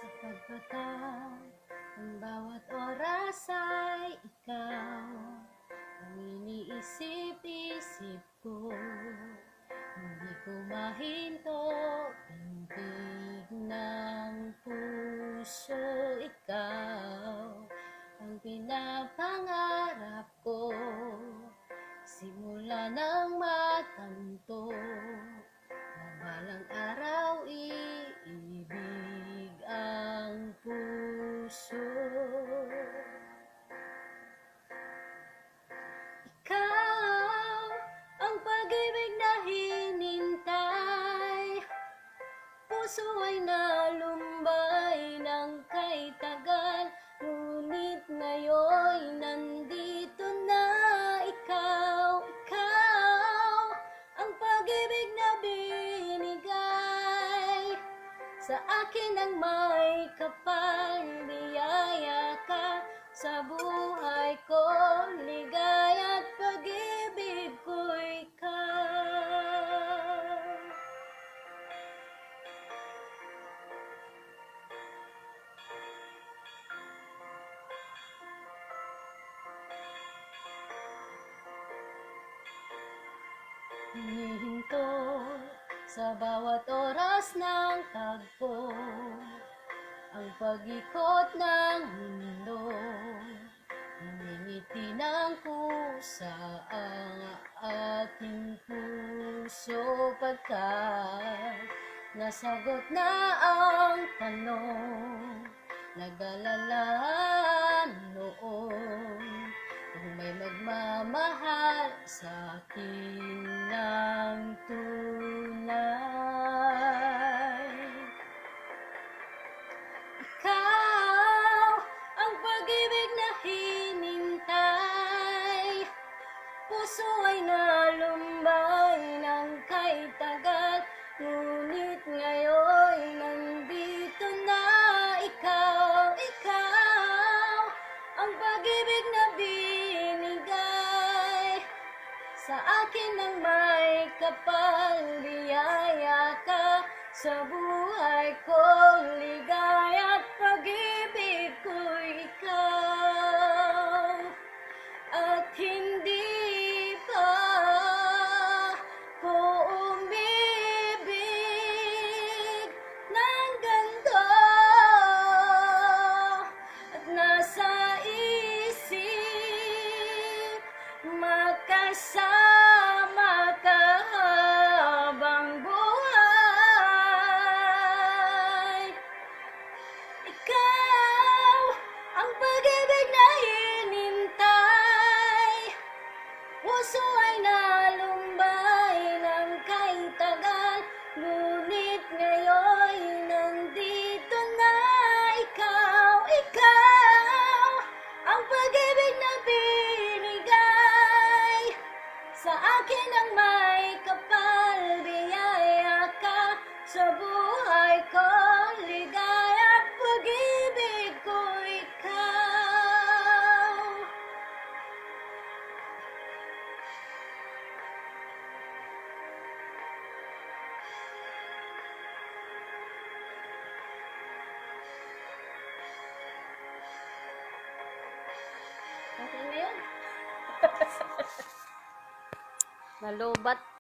Sa pagpatawag, ang bawat oras ay ikaw ang iniisip-isip ko. Hindi ko mahinto, tindig ng puso. Ikaw ang pinapangarap ko, simula ng matanto na balang araw iibig ang puso. Ikaw ang pag-ibig na hinintay, puso ay nalumbay ng kay tagal, ngunit ngayon nandito na. Ikaw ang pag-ibig na binigay sa akin ang may kapal. Biyaya ka sa buhay ko, ligaya at pag-ibig ko ikaw. Hinihinto sa bawat oras ng tagpo, ang pag-ikot ng mundo, humingiti ng kusa ang ating puso, pagkat nasagot na ang tanong nag-alala noon, kung may magmamahal sa akin ng tunay. Ikaw ang pag-ibig na hinintay, puso ay nalumbay ng kay tagal, ngunit ngayon nandito na. Ikaw ang pag-ibig na binigay sa akin ng may kapal. Biyaya ka sa buhay ko, ligaya at pag-ibig ko ikaw. At hindi pa ko umibig ng ganito, at nasa isip makasama ka habang buhay. Ikaw ang pag-ibig na hinintay, puso ay nalumbay ng kay tagal, ngunit ngayon nandito na. Ikaw ang pag-ibig na binigay sa akin ang may kapal. Biyaya ka sa buhay ko, ligaya at pag-ibig ko ikaw. Okay na yun. Nalubat.